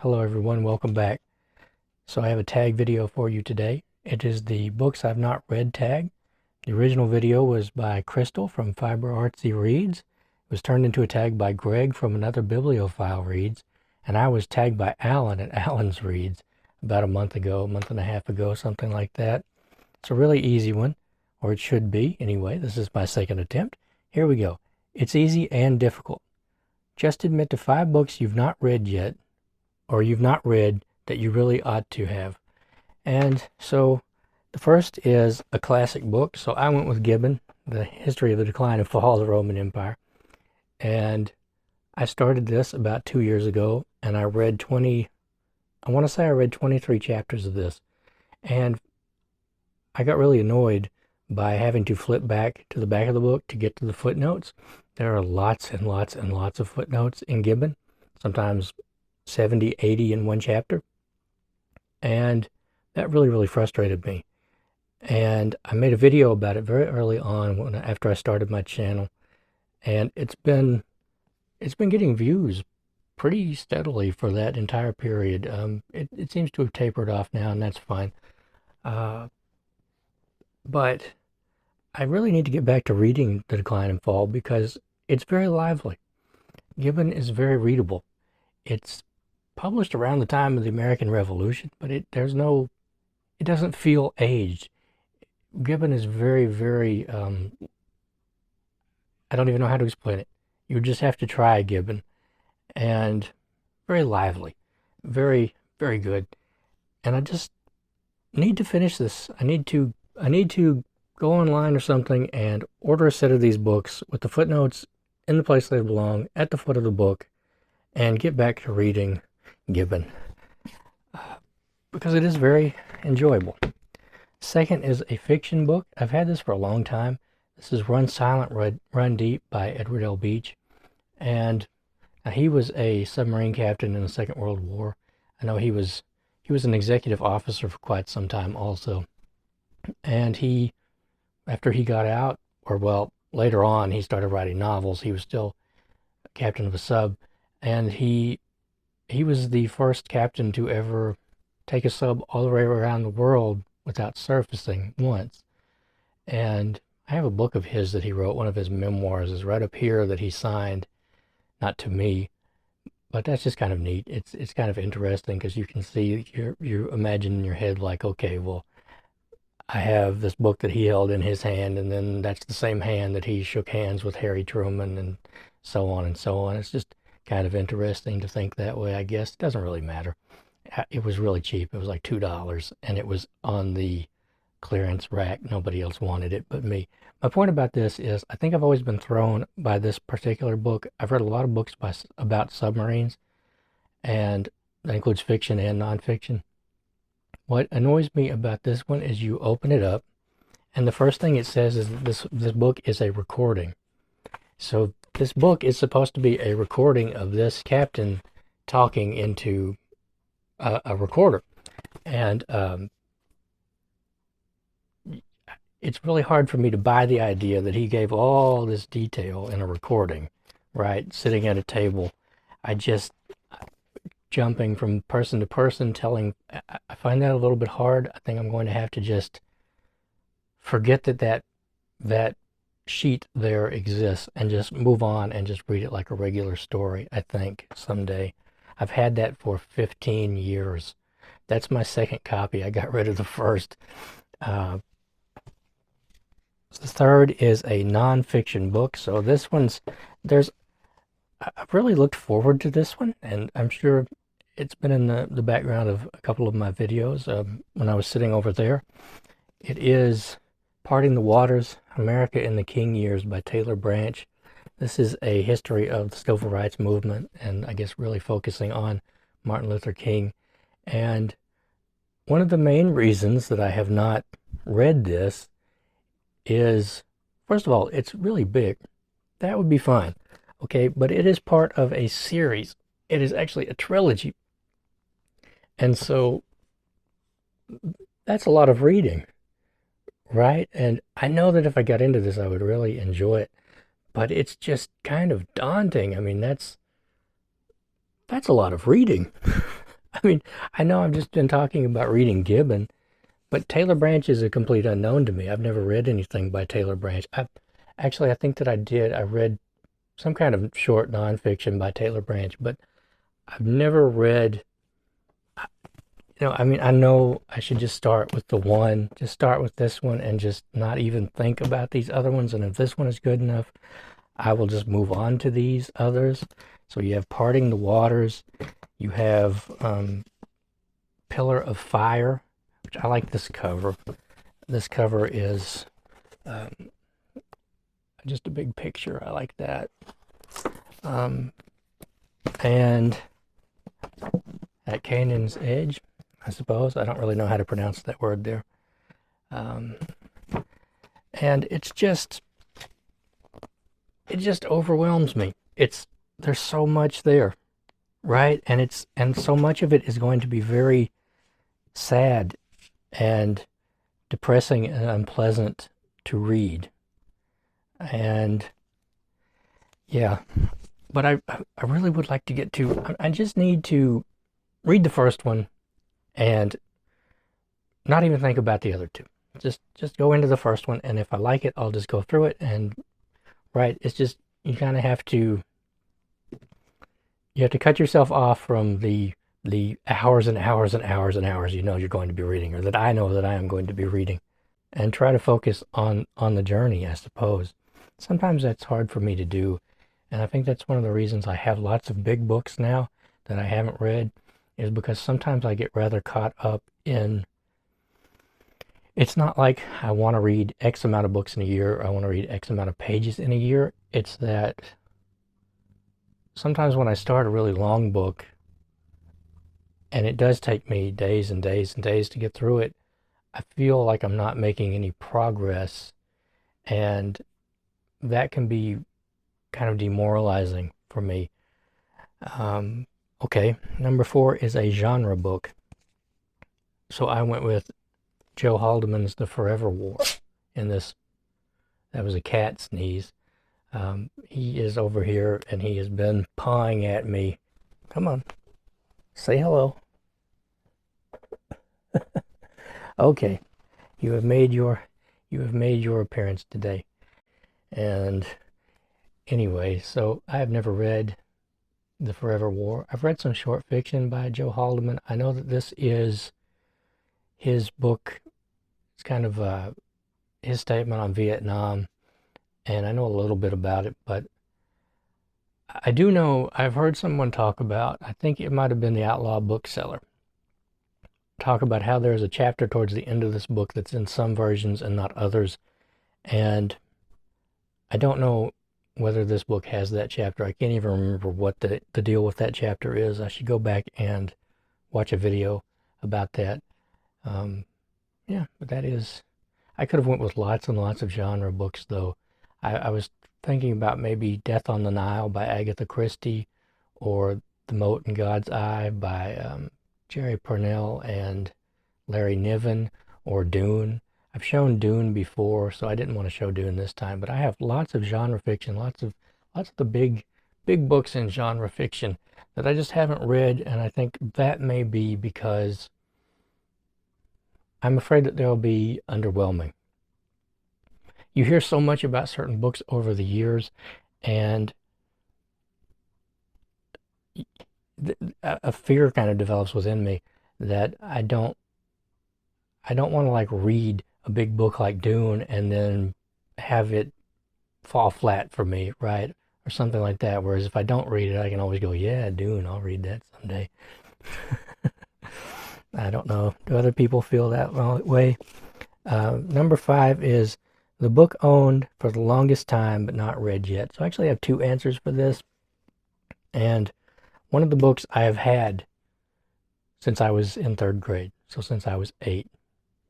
Hello everyone, welcome back. So I have a tag video for you today. It is the books I've not read tag. The original video was by Crystal from Fiber Artsy Reads. It was turned into a tag by Greg from Another Bibliophile Reads. And I was tagged by Alan at Alan's Reads about a month and a half ago, something like that. It's a really easy one, or it should be. Anyway, this is my second attempt. Here we go. It's easy and difficult. Just admit to 5 books you've not read yet, or you've not read that you really ought to have. And so the first is a classic book. So I went with Gibbon, The History of the Decline and Fall of the Roman Empire. And I started this about 2 years ago, and I read 23 chapters of this. And I got really annoyed by having to flip back to the back of the book to get to the footnotes. There are lots and lots and lots of footnotes in Gibbon, sometimes 70, 80 in one chapter. And that really frustrated me. And I made a video about it very early on after I started my channel. And it's been getting views pretty steadily for that entire period. It seems to have tapered off now, and that's fine. But I really need to get back to reading The Decline and Fall because it's very lively. Gibbon is very readable. It's published around the time of the American Revolution, but it doesn't feel aged. Gibbon is very, I don't even know how to explain it. You just have to try Gibbon. And very lively, very good. And I just need to finish this. I need to go online or something and order a set of these books with the footnotes in the place they belong at the foot of the book and get back to reading Gibbon because it is very enjoyable. Second is a fiction book. I've had this for a long time. This is Run Silent, Run Deep by Edward L. Beach. And he was a submarine captain in the Second World War. I know he was an executive officer for quite some time also. And after he got out, later on, he started writing novels. He was still captain of a sub. And he was the first captain to ever take a sub all the way around the world without surfacing once. And I have a book of his that he wrote, one of his memoirs is right up here that he signed, not to me, but that's just kind of neat. It's kind of interesting because you can see, you imagine in your head like, okay, well, I have this book that he held in his hand, and then that's the same hand that he shook hands with Harry Truman, and so on and so on. It's just kind of interesting to think that way, I guess. It doesn't really matter. It was really cheap. It was like $2, and it was on the clearance rack. Nobody else wanted it but me. My point about this is I think I've always been thrown by this particular book. I've read a lot of books about submarines, and that includes fiction and nonfiction. What annoys me about this one is you open it up, and the first thing it says is that this book is a recording. So this book is supposed to be a recording of this captain talking into a recorder. And it's really hard for me to buy the idea that he gave all this detail in a recording, right? Sitting at a table. Jumping from person to person, I find that a little bit hard. I think I'm going to have to just forget that sheet there exists and just move on and just read it like a regular story, I think, someday. I've had that for 15 years. That's my second copy. I got rid of the first. The third is a nonfiction book. So this I've really looked forward to this one, and I'm sure it's been in the background of a couple of my videos when I was sitting over there. It is Parting the Waters, America in the King Years by Taylor Branch. This is a history of the civil rights movement, and I guess really focusing on Martin Luther King. And one of the main reasons that I have not read this is, first of all, it's really big. That would be fine. Okay, but it is part of a series. It is actually a trilogy. And so that's a lot of reading, right? And I know that if I got into this, I would really enjoy it. But it's just kind of daunting. I mean, that's a lot of reading. mean, I know I've just been talking about reading Gibbon, but Taylor Branch is a complete unknown to me. I've never read anything by Taylor Branch. I think that I did. I read some kind of short nonfiction by Taylor Branch, but I've never read. I mean, I know I should just start with the one, just start with this one, and just not even think about these other ones. And if this one is good enough, I will just move on to these others. So you have Parting the Waters. You have Pillar of Fire, which I like this cover. This cover is um, just a big picture. I like that. And at Canaan's Edge, I suppose. I don't really know how to pronounce that word there. And it just overwhelms me. There's so much there, right? And so much of it is going to be very sad and depressing and unpleasant to read. And yeah, but I really would like to get to, I just need to read the first one and not even think about the other two. Just go into the first one, and if I like it, I'll just go through it. And right, it's just, you kind of have to cut yourself off from the hours and hours and hours and hours you're going to be reading, or that I know that I am going to be reading, and try to focus on the journey, I suppose. Sometimes that's hard for me to do, and I think that's one of the reasons I have lots of big books now that I haven't read, is because sometimes I get rather caught up in, it's not like I want to read X amount of books in a year, or I want to read X amount of pages in a year. It's that sometimes when I start a really long book, and it does take me days and days and days to get through it, I feel like I'm not making any progress, and that can be kind of demoralizing for me. Okay, number 4 is a genre book. So I went with Joe Haldeman's The Forever War in this. That was a cat sneeze. He is over here, and he has been pawing at me. Come on, say hello. Okay, you have made your appearance today. And anyway, so I have never read The Forever War. I've read some short fiction by Joe Haldeman. I know that this is his book. It's kind of his statement on Vietnam, and I know a little bit about it, but I do know, I've heard someone talk about, I think it might have been the Outlaw Bookseller, talk about how there's a chapter towards the end of this book that's in some versions and not others. And I don't know whether this book has that chapter. I can't even remember what the deal with that chapter is. I should go back and watch a video about that. Yeah, but that is, I could have went with lots and lots of genre books, though. I was thinking about maybe Death on the Nile by Agatha Christie, or The Moat in God's Eye by Jerry Pournelle and Larry Niven, or Dune. I've shown Dune before, so I didn't want to show Dune this time, but I have lots of genre fiction, lots of the big books in genre fiction that I just haven't read, and I think that may be because I'm afraid that they'll be underwhelming. You hear so much about certain books over the years, and a fear kind of develops within me that I don't want to like read a big book like Dune and then have it fall flat for me, right? Or something like that. Whereas if I don't read it, I can always go, yeah, Dune, I'll read that someday. I don't know. Do other people feel that way? Number 5 is the book owned for the longest time but not read yet. So I actually have 2 answers for this. And one of the books I have had since I was in 3rd grade. So since I was 8,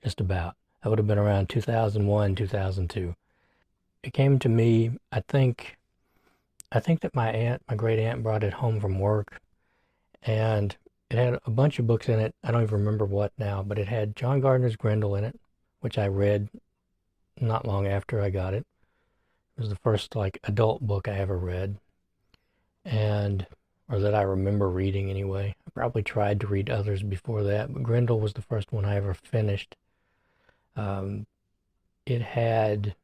just about. That would have been around 2001, 2002. It came to me, I think that my great aunt brought it home from work, and it had a bunch of books in it. I don't even remember what now, but it had John Gardner's Grendel in it, which I read not long after I got it. It was the first like adult book I ever read. And or that I remember reading anyway. I probably tried to read others before that, but Grendel was the first one I ever finished. Um, it had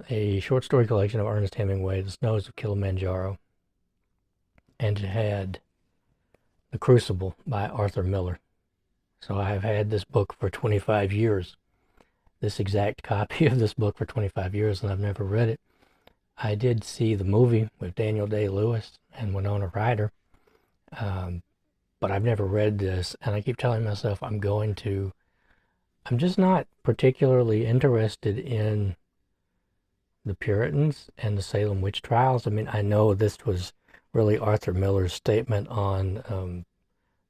a short story collection of Ernest Hemingway, The Snows of Kilimanjaro, and it had The Crucible by Arthur Miller. So I've had this book for 25 years, this exact copy of this book for 25 years, and I've never read it. I did see the movie with Daniel Day-Lewis and Winona Ryder, but I've never read this, and I keep telling myself I'm just not particularly interested in the Puritans and the Salem witch trials. I mean, I know this was really Arthur Miller's statement on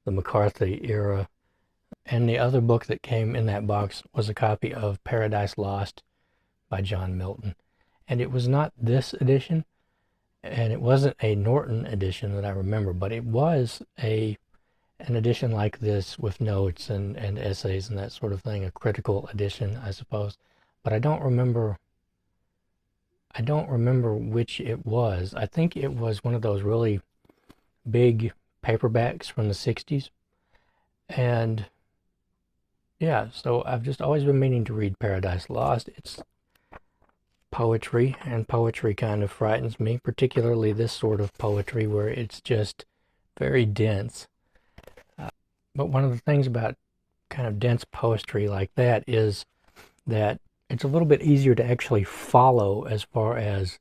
the McCarthy era. And the other book that came in that box was a copy of Paradise Lost by John Milton. And it was not this edition, and it wasn't a Norton edition that I remember, but it was an edition like this with notes and essays and that sort of thing, a critical edition, I suppose. But I don't remember which it was. I think it was one of those really big paperbacks from the 60s. And yeah, so I've just always been meaning to read Paradise Lost. It's poetry, and poetry kind of frightens me, particularly this sort of poetry where it's just very dense. But one of the things about kind of dense poetry like that is that it's a little bit easier to actually follow as far as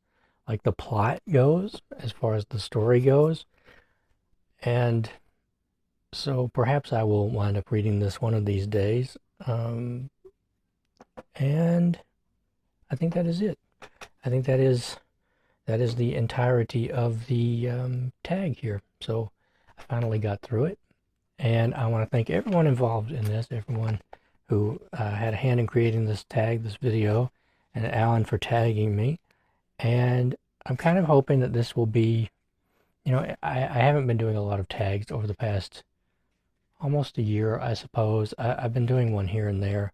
like the plot goes, as far as the story goes. And so perhaps I will wind up reading this one of these days. And I think that is it. I think that is the entirety of the tag here. So I finally got through it. And I want to thank everyone involved in this, everyone who had a hand in creating this tag, this video, and Alan for tagging me. And I'm kind of hoping that this will be, I haven't been doing a lot of tags over the past almost a year, I suppose. I've been doing one here and there,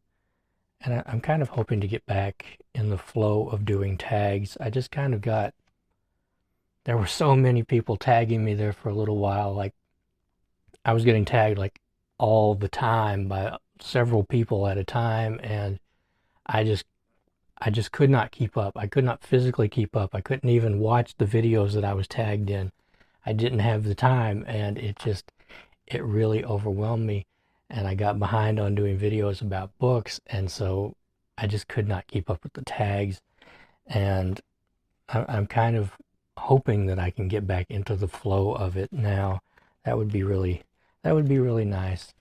and I'm kind of hoping to get back in the flow of doing tags. I just kind of there were so many people tagging me there for a little while. Like, I was getting tagged like all the time by several people at a time, and I just could not keep up. I could not physically keep up. I couldn't even watch the videos that I was tagged in. I didn't have the time, and it really overwhelmed me, and I got behind on doing videos about books, and so I just could not keep up with the tags. And I'm kind of hoping that I can get back into the flow of it now. That would be really nice,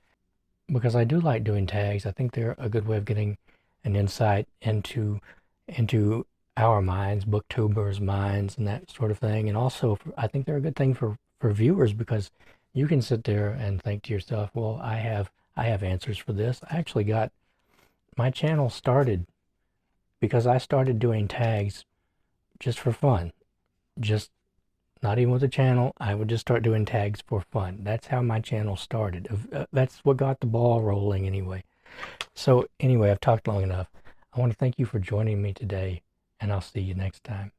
because I do like doing tags. I think they're a good way of getting an insight into our minds, booktubers' minds, and that sort of thing. And also, I think they're a good thing for viewers, because you can sit there and think to yourself, well, I have answers for this. I actually got my channel started because I started doing tags just for fun. Just not even with a channel. I would just start doing tags for fun. That's how my channel started. That's what got the ball rolling anyway. So anyway, I've talked long enough. I want to thank you for joining me today, and I'll see you next time.